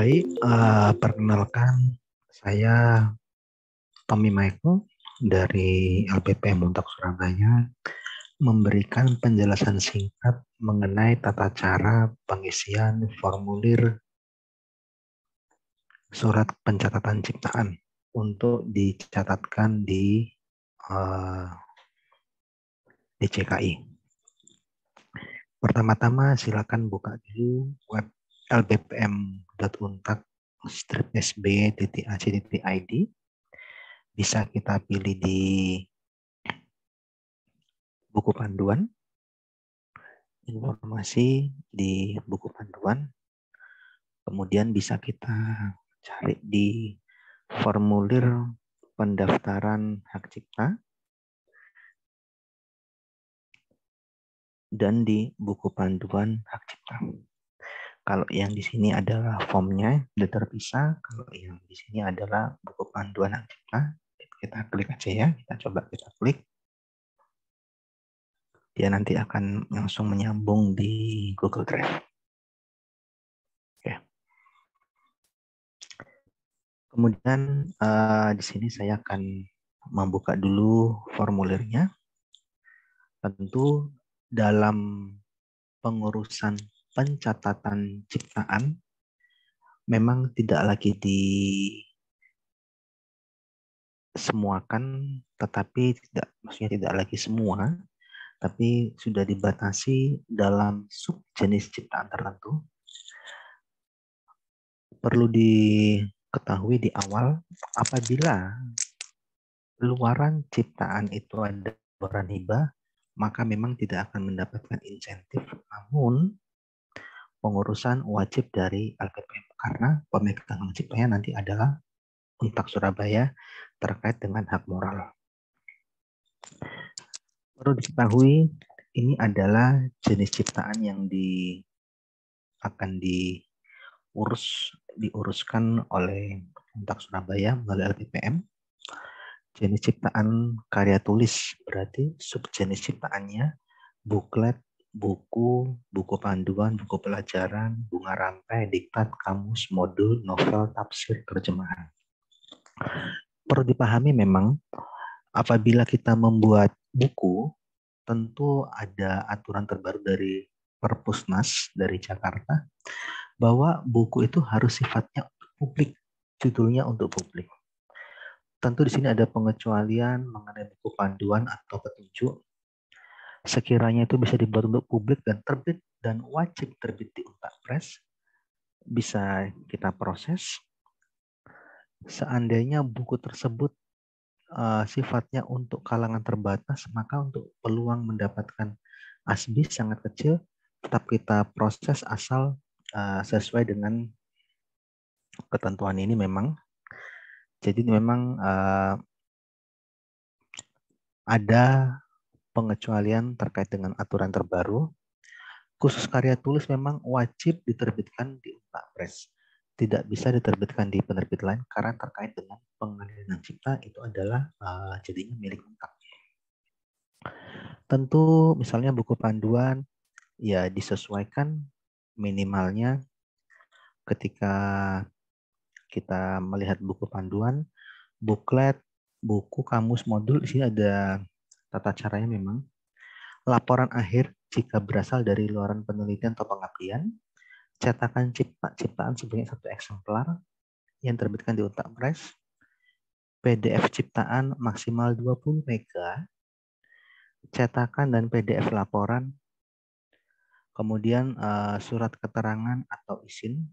Baik, perkenalkan saya Tommy Michael dari LPPM Untak Surabaya memberikan penjelasan singkat mengenai tata cara pengisian formulir surat pencatatan ciptaan untuk dicatatkan di DCKI. Pertama-tama silakan buka dulu web lppm.untak-sb.ac.id. Bisa kita pilih di buku panduan, informasi di buku panduan, kemudian bisa kita cari di formulir pendaftaran hak cipta, dan di buku panduan hak cipta. Kalau yang di sini adalah formnya sudah terpisah, kalau yang di sini adalah buku panduan hak cipta, kita klik aja ya, kita klik. Dia nanti akan langsung menyambung di Google Drive. Oke. Kemudian di sini saya akan membuka dulu formulirnya. Tentu dalam pengurusan pencatatan ciptaan memang tidak lagi disemuakan, tetapi maksudnya tidak lagi semua, tapi sudah dibatasi dalam subjenis ciptaan tertentu. Perlu diketahui di awal, apabila luaran ciptaan itu ada luaran hibah, maka memang tidak akan mendapatkan insentif, namun pengurusan wajib dari LPPM karena pemegang hak ciptanya nanti adalah Untak Surabaya terkait dengan hak moral. Perlu diketahui ini adalah jenis ciptaan yang akan diuruskan oleh Untak Surabaya melalui LPPM. Jenis ciptaan karya tulis berarti subjenis ciptaannya buklet, buku panduan, buku pelajaran, bunga rantai, diktat, kamus, modul, novel, tafsir, terjemahan. Perlu dipahami memang apabila kita membuat buku, tentu ada aturan terbaru dari Perpusnas dari Jakarta bahwa buku itu harus sifatnya untuk publik, judulnya untuk publik. Tentu di sini ada pengecualian mengenai buku panduan atau petunjuk. Sekiranya itu bisa dibuat untuk publik dan terbit dan wajib terbit di Untak Press, bisa kita proses. Seandainya buku tersebut sifatnya untuk kalangan terbatas, maka untuk peluang mendapatkan ASBI sangat kecil, tetap kita proses asal sesuai dengan ketentuan ini memang. Jadi memang ada pengecualian terkait dengan aturan terbaru. Khusus karya tulis memang wajib diterbitkan di Untak Press. Tidak bisa diterbitkan di penerbit lain karena terkait dengan pengadilan cipta itu adalah jadinya milik Untak. Tentu misalnya buku panduan ya disesuaikan minimalnya ketika kita melihat buku panduan, buklet, buku, kamus, modul, di sini ada tata caranya memang. Laporan akhir jika berasal dari luaran penelitian atau pengabdian, cetakan ciptaan sebanyak 1 eksemplar yang terbitkan di Untak Press, PDF ciptaan maksimal 20 MB, cetakan dan PDF laporan, kemudian surat keterangan atau izin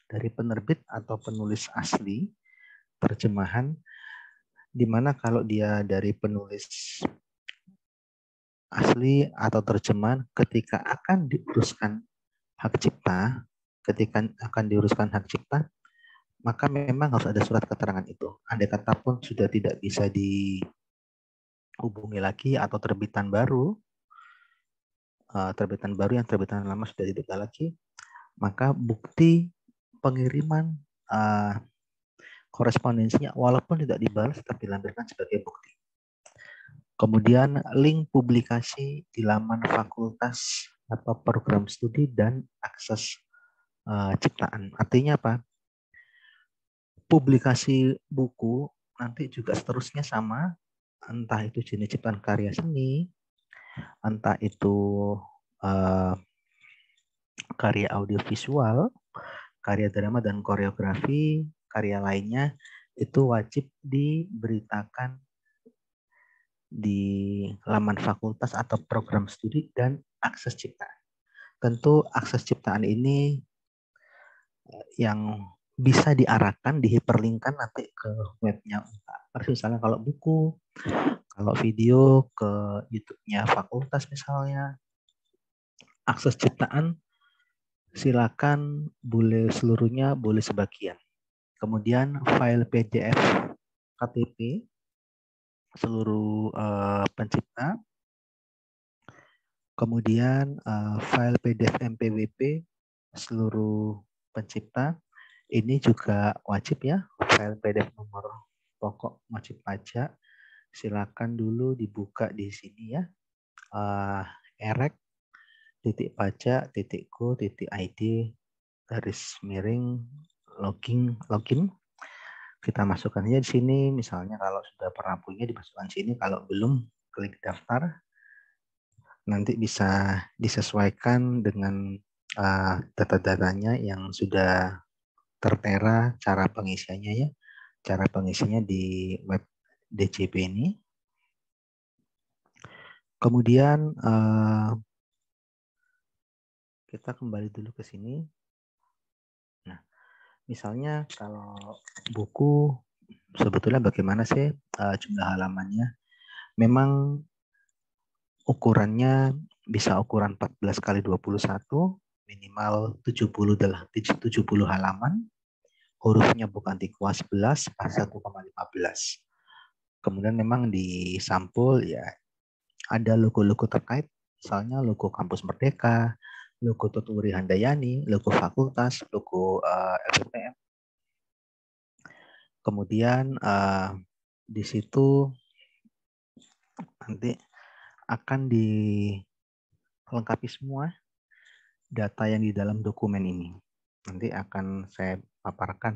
dari penerbit atau penulis asli, terjemahan, di mana kalau dia dari penulis asli atau terjemahan ketika akan diuruskan hak cipta, maka memang harus ada surat keterangan itu. Andai kata pun sudah tidak bisa dihubungi lagi atau terbitan baru yang terbitan lama sudah tidak ada lagi, maka bukti pengiriman korespondensinya walaupun tidak dibalas tetap dilampirkan sebagai bukti. Kemudian link publikasi di laman fakultas atau program studi dan akses ciptaan. Artinya apa? publikasi buku nanti juga seterusnya sama, entah itu jenis ciptaan karya seni, entah itu karya audiovisual, karya drama dan koreografi, karya lainnya itu wajib diberitakan di laman fakultas atau program studi dan akses ciptaan. Tentu akses ciptaan ini yang bisa diarahkan, dihiperlinkkan nanti ke webnya. Misalnya kalau buku, kalau video ke YouTube-nya fakultas misalnya. Akses ciptaan silakan boleh seluruhnya, boleh sebagian. Kemudian file PDF KTP seluruh pencipta. Kemudian file PDF MPWP seluruh pencipta. Ini juga wajib ya, file PDF nomor pokok wajib pajak. Silakan dulu dibuka di sini ya. erek.pajak.go.id /login. Kita masukkan aja di sini. Misalnya kalau sudah pernah punya dimasukkan sini. Kalau belum, klik daftar. Nanti bisa disesuaikan dengan data-datanya yang sudah tertera cara pengisiannya ya. Cara pengisiannya di web DJP ini. Kemudian kita kembali dulu ke sini. Nah, misalnya kalau buku sebetulnya bagaimana sih jumlah halamannya? Memang ukurannya bisa ukuran 14 kali 21, minimal 70 halaman. Hurufnya bukan Antiqua 11, pas 1,15. Kemudian memang di sampul ya ada logo-logo terkait, misalnya logo Kampus Merdeka, logo Tuturi Handayani, logo fakultas, logo LPPM. Kemudian di situ nanti akan dilengkapi semua data yang di dalam dokumen ini. Nanti akan saya paparkan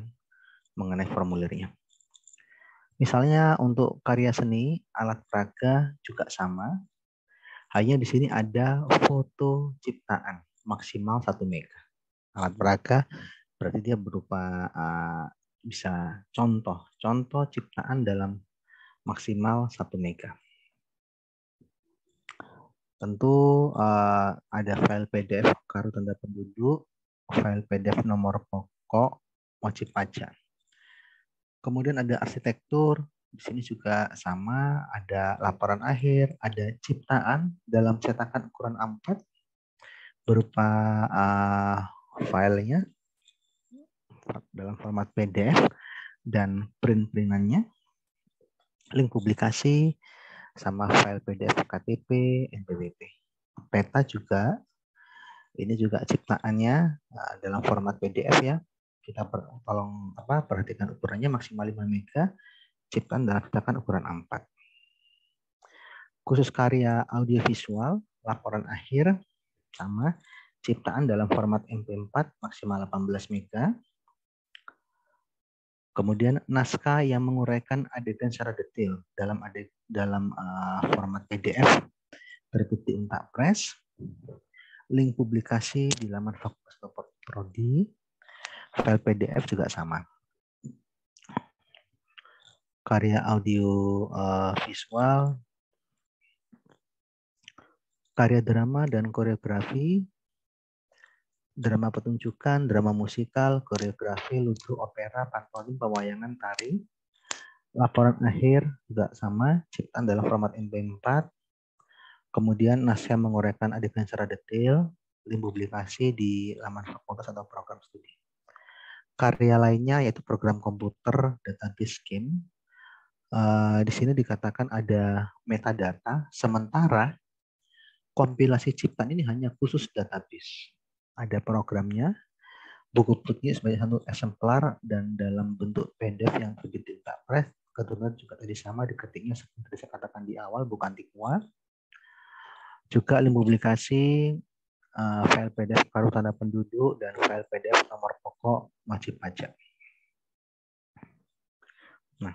mengenai formulirnya. Misalnya untuk karya seni, alat peraga juga sama. Hanya di sini ada foto ciptaan maksimal 1 mega. Alat peraga berarti dia berupa bisa contoh ciptaan dalam maksimal 1 mega. Tentu ada file PDF kartu tanda penduduk, file PDF nomor pokok wajib pajak. Kemudian ada arsitektur, di sini juga sama, ada laporan akhir, ada ciptaan dalam cetakan ukuran A4 berupa filenya dalam format PDF dan print-printannya, link publikasi, sama file PDF KTP, NPWP. Peta juga, ini juga ciptaannya dalam format PDF ya. Kita tolong perhatikan ukurannya maksimal 5 MB, ciptaan dalam cetakan ukuran A4. Khusus karya audiovisual, laporan akhir sama, ciptaan dalam format MP4 maksimal 18 MB. Kemudian naskah yang menguraikan adegan secara detail dalam format PDF terbit di Untak Press. Link publikasi di laman Fakultas Prodi. File PDF juga sama. Karya audio visual, karya drama dan koreografi, drama pertunjukan, drama musikal, koreografi, lucu, opera, pantomim, pewayangan, tari. Laporan akhir juga sama, ciptaan dalam format MP4. Kemudian naskah menguraikan adegan secara detail, link publikasi di laman fakultas atau program studi. Karya lainnya yaitu program komputer, database game. Di sini dikatakan ada metadata, sementara kompilasi ciptaan ini hanya khusus database. Ada programnya, buku-bukunya sebanyak 1 eksemplar dan dalam bentuk PDF yang terbit di Press. Kebetulan juga tadi sama diketiknya seperti saya katakan di awal, bukan Antiqua. Juga link publikasi, file PDF kartu tanda penduduk dan file PDF nomor pokok wajib pajak. Nah,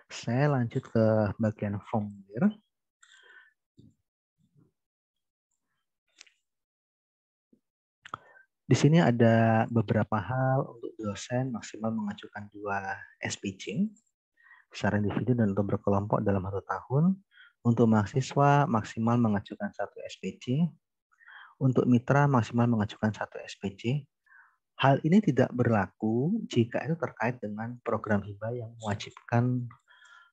saya lanjut ke bagian formulir. Di sini ada beberapa hal untuk dosen maksimal mengajukan 2 SPC secara individu dan untuk berkelompok dalam 1 tahun. Untuk mahasiswa maksimal mengajukan 1 SPC. Untuk mitra maksimal mengajukan 1 SPC. Hal ini tidak berlaku jika itu terkait dengan program hibah yang mewajibkan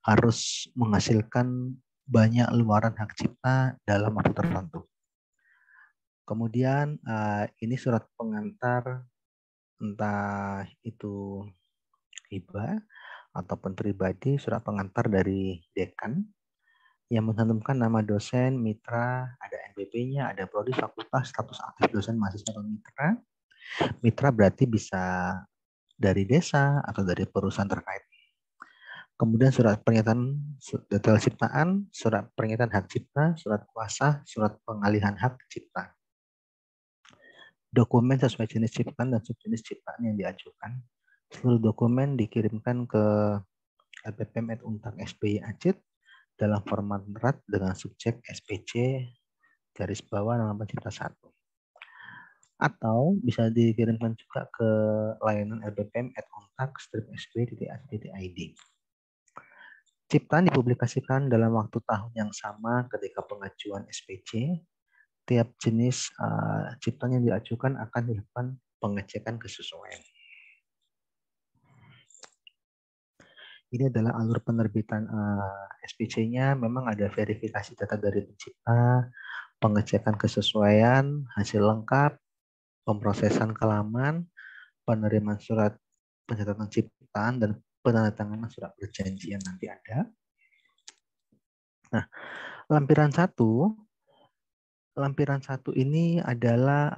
harus menghasilkan banyak luaran hak cipta dalam waktu tertentu. Kemudian ini surat pengantar entah itu hibah ataupun pribadi, surat pengantar dari dekan yang mencantumkan nama dosen, mitra, ada NPP-nya, ada prodi, fakultas, status aktif dosen, mahasiswa, atau mitra. Mitra berarti bisa dari desa atau dari perusahaan terkait. Kemudian surat pernyataan detail ciptaan, surat pernyataan hak cipta, surat kuasa, surat pengalihan hak cipta. Dokumen sesuai jenis ciptaan dan subjenis ciptaan yang diajukan. Seluruh dokumen dikirimkan ke lppm@untak.sby.ac dalam format RAT dengan subjek SPC garis bawah nama pencipta 1. Atau bisa dikirimkan juga ke layanan lppm@untak.sby.ac.id. Ciptaan dipublikasikan dalam waktu tahun yang sama ketika pengajuan SPC. Tiap jenis ciptaan yang diajukan akan dilakukan pengecekan kesesuaian. Ini adalah alur penerbitan SPC-nya. Memang ada verifikasi data dari pencipta, pengecekan kesesuaian, hasil lengkap, pemrosesan kelaman, penerimaan surat pencatatan ciptaan, dan penandatanganan surat perjanjian nanti ada. Nah, lampiran 1 ini adalah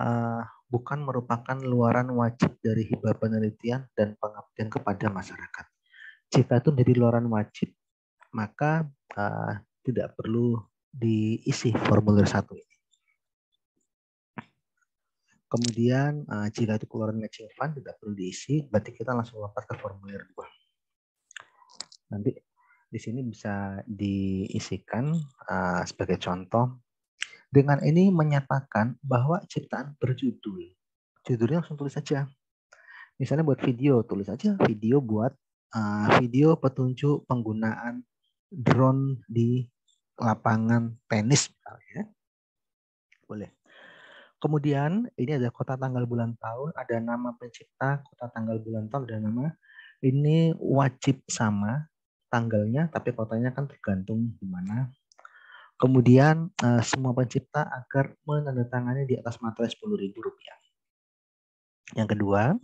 bukan merupakan luaran wajib dari hibah penelitian dan pengabdian kepada masyarakat. Jika itu menjadi luaran wajib, maka tidak perlu diisi formulir 1 ini. Kemudian jika itu keluaran matching fund tidak perlu diisi, berarti kita langsung lompat ke formulir 2. Nanti di sini bisa diisikan sebagai contoh. Dengan ini menyatakan bahwa ciptaan berjudul. Judulnya langsung tulis saja. Misalnya buat video, tulis aja video buat video petunjuk penggunaan drone di lapangan tenis misalnya. Boleh. Kemudian ini ada kota, tanggal, bulan, tahun, ada nama pencipta, kota, tanggal, bulan, tahun, ada nama. Ini wajib sama tanggalnya, tapi kotanya kan tergantung di mana. Kemudian semua pencipta agar menandatangani di atas materai Rp10.000. Yang kedua,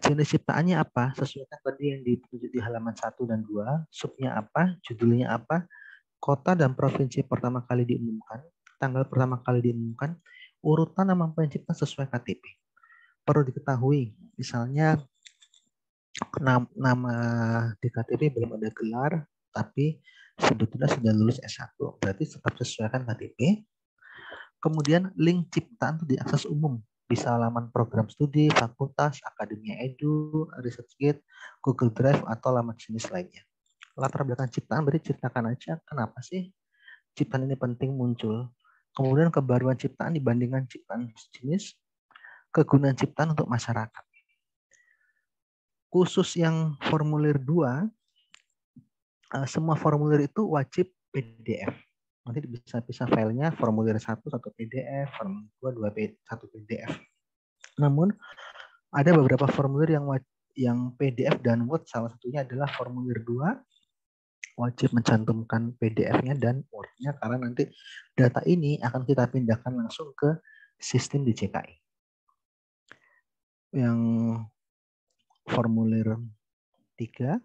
jenis ciptaannya apa? Sesuaikan tadi yang ditunjuk di halaman 1 dan 2. Subnya apa? Judulnya apa? Kota dan provinsi pertama kali diumumkan. Tanggal pertama kali diumumkan. Urutan nama pencipta sesuai KTP. Perlu diketahui, misalnya nama di KTP belum ada gelar, tapi sebetulnya sudah lulus S1. Berarti tetap sesuaikan KTP. Kemudian link ciptaan itu diakses umum. Bisa halaman program studi, fakultas, Akademia Edu, ResearchGate, Google Drive, atau laman jenis lainnya. Latar belakang ciptaan berarti ceritakan aja kenapa sih ciptaan ini penting muncul. Kemudian kebaruan ciptaan dibandingkan ciptaan jenis, kegunaan ciptaan untuk masyarakat. Khusus yang formulir 2, semua formulir itu wajib PDF. Nanti bisa filenya formulir 1 satu PDF, formulir 2 satu PDF. Namun ada beberapa formulir yang PDF dan Word, salah satunya adalah formulir 2 wajib mencantumkan PDF-nya dan Word-nya karena nanti data ini akan kita pindahkan langsung ke sistem di DJKI. Yang formulir 3,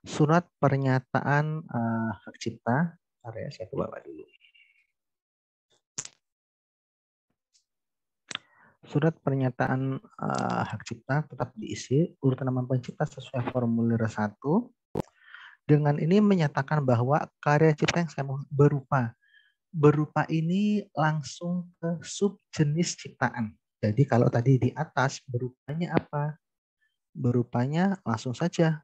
surat pernyataan hak cipta. Saya ke bawah dulu. Surat pernyataan hak cipta tetap diisi urutan nama pencipta sesuai formulir 1. Dengan ini menyatakan bahwa karya cipta yang saya mau berupa ini langsung ke subjenis ciptaan. Jadi kalau tadi di atas berupanya apa? Berupanya langsung saja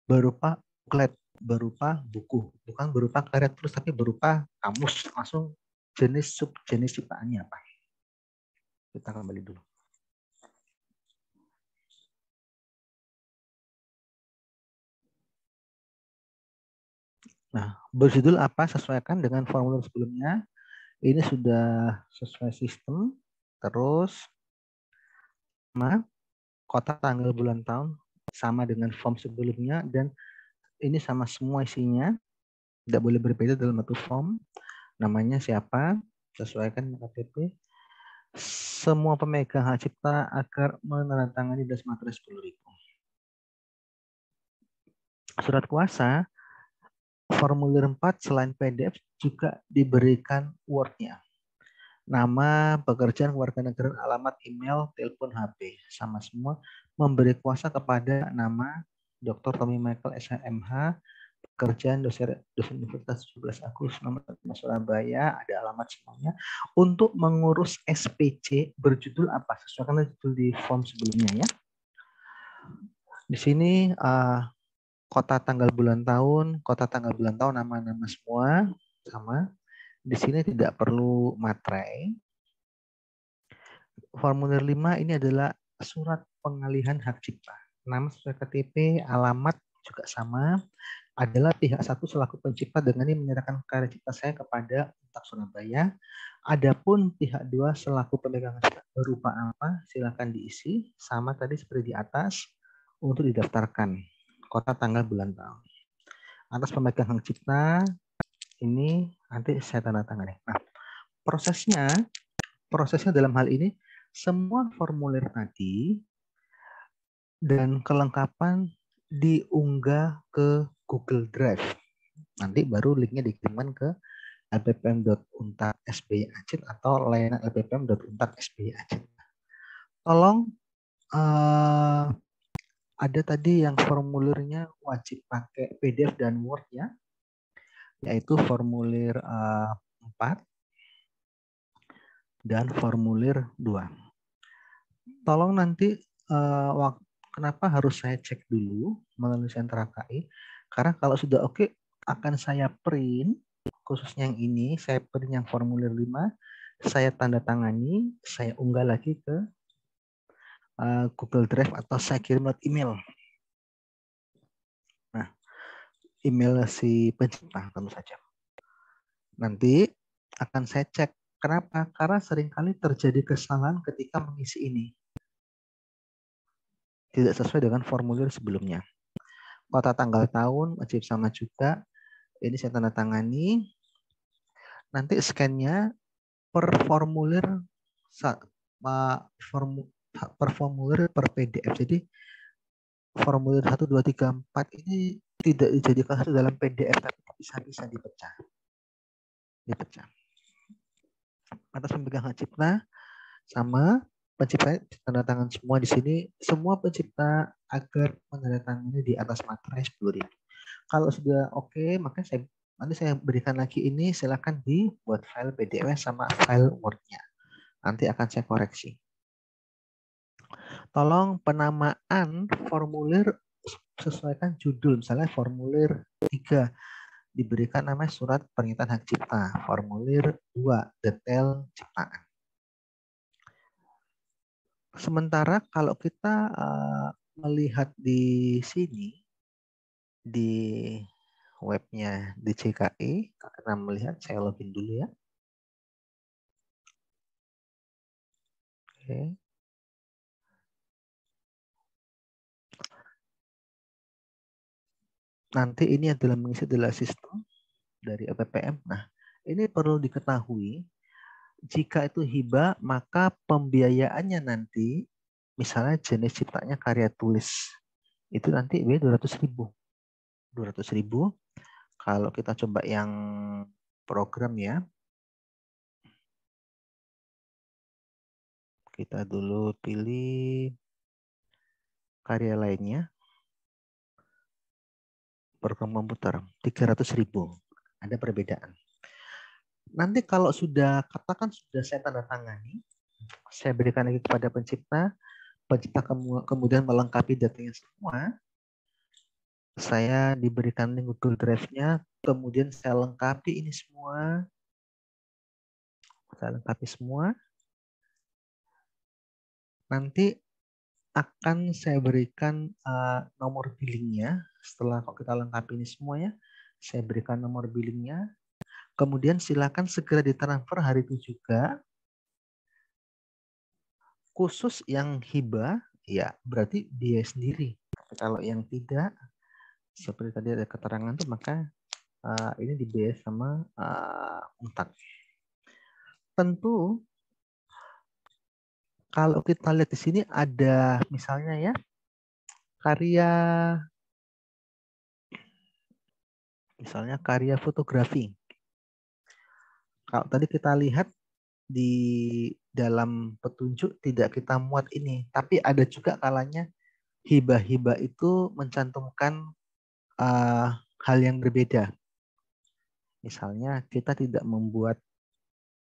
berupa booklet, berupa buku, bukan berupa karya tulis tapi berupa kamus. Langsung jenis subjenis ciptaannya apa? Kita kembali dulu. Nah, berjudul apa sesuaikan dengan formulir sebelumnya. Ini sudah sesuai sistem. Terus nama, kota, tanggal, bulan, tahun sama dengan form sebelumnya dan ini sama semua isinya. Tidak boleh berbeda dalam satu form. Namanya siapa? Sesuaikan dengan KTP. Semua pemegang hak cipta agar menandatangani das materai 10.000. Surat kuasa formulir 4 selain PDF juga diberikan Word-nya. Nama, pekerjaan, keluarga negaraan, alamat, email, telepon, HP. Sama semua memberi kuasa kepada nama Dr. Tommy Michael SHMH, pekerjaan dosen Universitas 17 Agustus nomor 5 Surabaya, ada alamat semuanya. Untuk mengurus SPC berjudul apa? Sesuaikan judul di form sebelumnya ya. Di sini kota, tanggal, bulan, tahun, nama-nama semua sama. Di sini tidak perlu materai. Formulir 5 ini adalah surat pengalihan hak cipta. Nama sesuai KTP, alamat juga sama. Adalah pihak satu selaku pencipta dengan ini menyerahkan karya cipta saya kepada Untak Surabaya. Adapun pihak dua selaku pemegang cipta berupa apa? Silakan diisi sama tadi seperti di atas untuk didaftarkan kota, tanggal, bulan, tahun. Atas pemegang hak cipta ini nanti saya tanda tangan. Nah, prosesnya dalam hal ini semua formulir tadi dan kelengkapan diunggah ke Google Drive. Nanti baru linknya dikirimkan ke lppm.untak.sby.ac atau layanan lppm.untak.sby.ac. Tolong ada tadi yang formulirnya wajib pakai PDF dan Word ya, yaitu formulir 4 dan formulir 2. Tolong nanti kenapa harus saya cek dulu melalui sentra KI? Karena kalau sudah oke, akan saya print, khususnya yang ini, saya print yang formulir 5, saya tanda tangani, saya unggah lagi ke Google Drive atau saya kirim lewat email. Nah, email si pencipta tentu saja. Nanti akan saya cek. Kenapa? Karena seringkali terjadi kesalahan ketika mengisi ini. Tidak sesuai dengan formulir sebelumnya. Kota, tanggal, tahun wajib sama juga. Ini saya tanda tangani. Nanti scan-nya per formulir per PDF. Jadi formulir 1, 2, 3, 4 ini tidak dijadikan satu dalam PDF tapi bisa dipecah. Atas pemegang hak cipta sama pencipta tanda tangan semua di sini, semua pencipta agar menandatangani di atas materai 10.000. Kalau sudah oke, maka nanti saya berikan lagi ini, silakan dibuat file PDF sama file Word-nya. Nanti akan saya koreksi. Tolong penamaan formulir sesuaikan judul. Misalnya formulir 3 diberikan nama surat pernyataan hak cipta. Formulir 2 detail ciptaan. Sementara kalau kita melihat di sini di webnya DJKI, karena melihat saya login dulu ya. Oke. Nanti ini adalah mengisi adalah sistem dari LPPM. Nah, ini perlu diketahui jika itu hibah maka pembiayaannya nanti misalnya jenis ciptanya karya tulis itu nanti 200.000. 200.000. Kalau kita coba yang program ya. Kita dulu pilih karya lainnya. Program komputer 300.000. Ada perbedaan. Nanti kalau sudah katakan sudah saya tanda tangani, saya berikan lagi kepada pencipta kemudian melengkapi datanya semua. Saya diberikan link Google Drive-nya, kemudian saya lengkapi ini semua. Saya lengkapi semua. Nanti akan saya berikan nomor billingnya. Setelah kita lengkapi ini semuanya, saya berikan nomor billingnya. Kemudian silakan segera ditransfer hari itu juga. Khusus yang hibah, ya berarti biaya sendiri. Tapi kalau yang tidak, seperti tadi ada keterangan tuh, maka ini dibiayai sama Untak. Tentu kalau kita lihat di sini ada misalnya ya karya fotografi. Kalau tadi kita lihat di dalam petunjuk tidak kita muat ini, tapi ada juga kalanya hibah-hibah itu mencantumkan hal yang berbeda. Misalnya kita tidak membuat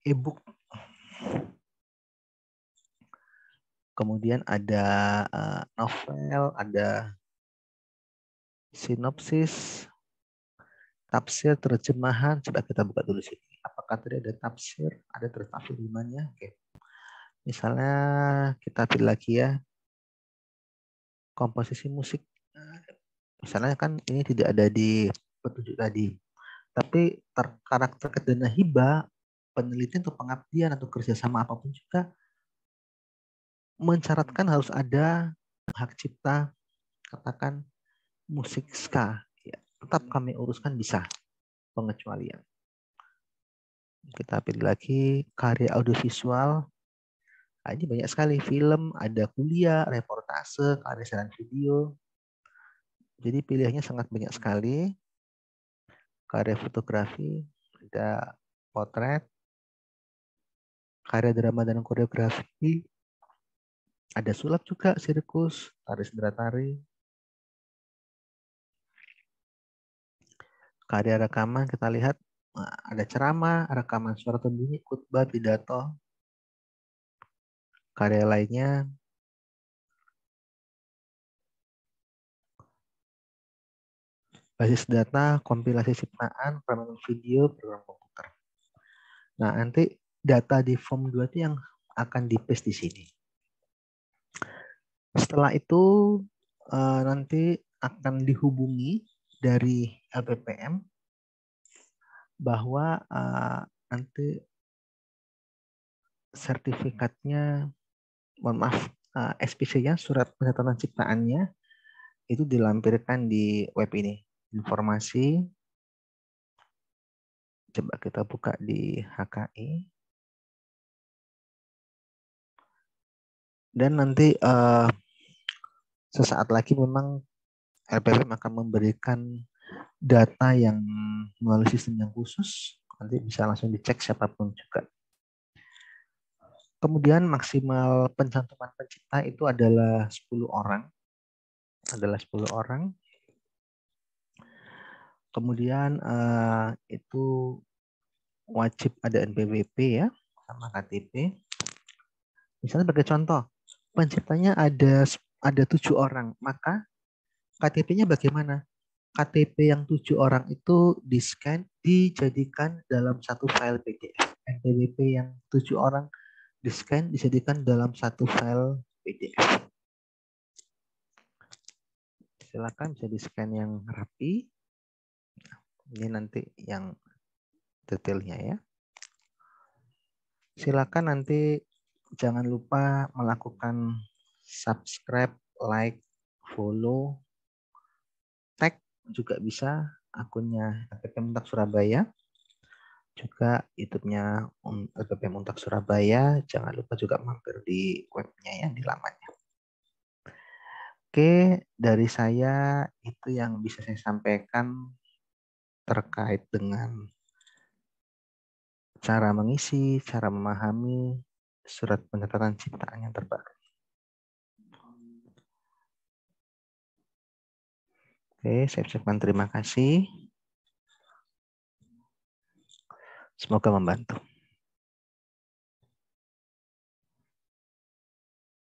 e-book, kemudian ada novel, ada sinopsis, tafsir, terjemahan. Coba kita buka dulu sini. Apakah tadi ada tafsir, ada terjemahannya? Oke. Misalnya kita pilih lagi ya, komposisi musik. Misalnya kan ini tidak ada di petunjuk tadi. Tapi karakter dana hibah, penelitian atau pengabdian atau kerjasama apapun juga mensyaratkan harus ada hak cipta, katakan musik ska. Ya, tetap kami uruskan bisa pengecualian. Kita pilih lagi karya audiovisual. Nah, ini banyak sekali film, ada kuliah, reportase, karya siaran video. Jadi pilihannya sangat banyak sekali. Karya fotografi, ada potret, karya drama dan koreografi, ada sulap juga, sirkus, tari sendera tari, karya rekaman kita lihat ada ceramah, rekaman suara terbunyi, khutbah, pidato, karya lainnya basis data, kompilasi ciptaan, permainan video, program komputer. Nah, nanti data di form 2 itu yang akan di-paste di sini. Setelah itu nanti akan dihubungi dari LPPM bahwa nanti sertifikatnya, mohon maaf, SPC-nya, surat pencatatan ciptaannya, itu dilampirkan di web ini. Informasi, coba kita buka di HKI. Dan nanti sesaat lagi memang LPPM akan memberikan data yang melalui sistem yang khusus. Nanti bisa langsung dicek siapapun juga. Kemudian maksimal pencantuman pencipta itu adalah 10 orang. Kemudian itu wajib ada NPWP ya, sama KTP. Misalnya sebagai contoh, penciptanya ada 7 orang, maka KTP-nya bagaimana? KTP yang 7 orang itu di-scan, dijadikan dalam satu file PDF. NPWP yang 7 orang di-scan, dijadikan dalam satu file PDF. Silakan bisa di-scan yang rapi. Ini nanti yang detailnya ya. Silakan nanti jangan lupa melakukan subscribe, like, follow, tag juga bisa akunnya LPPM Untak Surabaya. Juga YouTube-nya LPPM Untak Surabaya. Jangan lupa juga mampir di webnya ya, di lamannya. Oke, dari saya itu yang bisa saya sampaikan terkait dengan cara mengisi, cara memahami surat pencatatan ciptaan yang terbaru. Oke, saya ucapkan terima kasih. Semoga membantu.